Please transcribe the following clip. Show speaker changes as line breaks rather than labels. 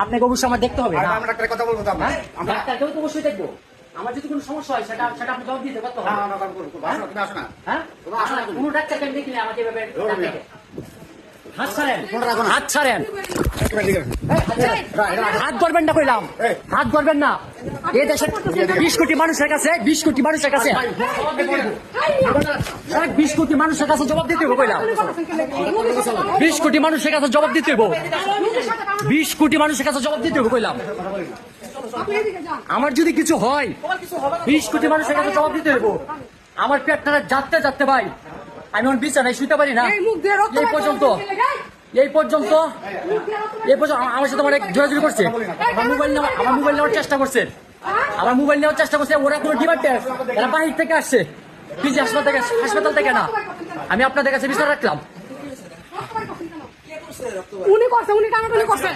আপনাকে অবশ্যই আমার দেখতে হবে।
আমরা একটা কথা বলবো তো আমরা
ডাক্তারকেও তো অবশ্যই দেখবো। আমার যদি কোনো সমস্যা হয় সেটা আপনি জবাব দিতে পারতো।
হ্যাঁ আমরা করবো তুমি আসো না
হ্যাঁ কোনো ডাক্তারকে আমি দেখিনি আমাকে এভাবে হাত ছাড়েন, হাত ছাড়েন, হাত ধরবেন না কইলাম, হাত ধরবেন না। এই দেশের 20 কোটি মানুষের কাছে 20 কোটি মানুষের কাছে 20 কোটি মানুষের কাছে জবাব দিতে হবে কইলাম। 20 কোটি মানুষের কাছে জবাব দিতে হবে, 20 কোটি মানুষের কাছে জবাব দিতে হবে কইলাম। আমার যদি কিছু হয় 20 কোটি মানুষের কাছে জবাব দিতে হবে। আমার পেটটা যাতে যাতে ভাই আমি এখন বিছানায় শুতে পারি না। এই পর্যন্ত আমার সাথে অনেক জোরাজুরি করছে। আমার মোবাইল নেওয়ার চেষ্টা করছে, ওরা কোনো ডিমান্ড টেস্ট, এরা বাহির থেকে আসছে, পিজি হাসপাতাল থেকে না। আমি আপনাদের কাছে বিচার রাখলাম।
উনি করছে, উনি টানাটানি করছে।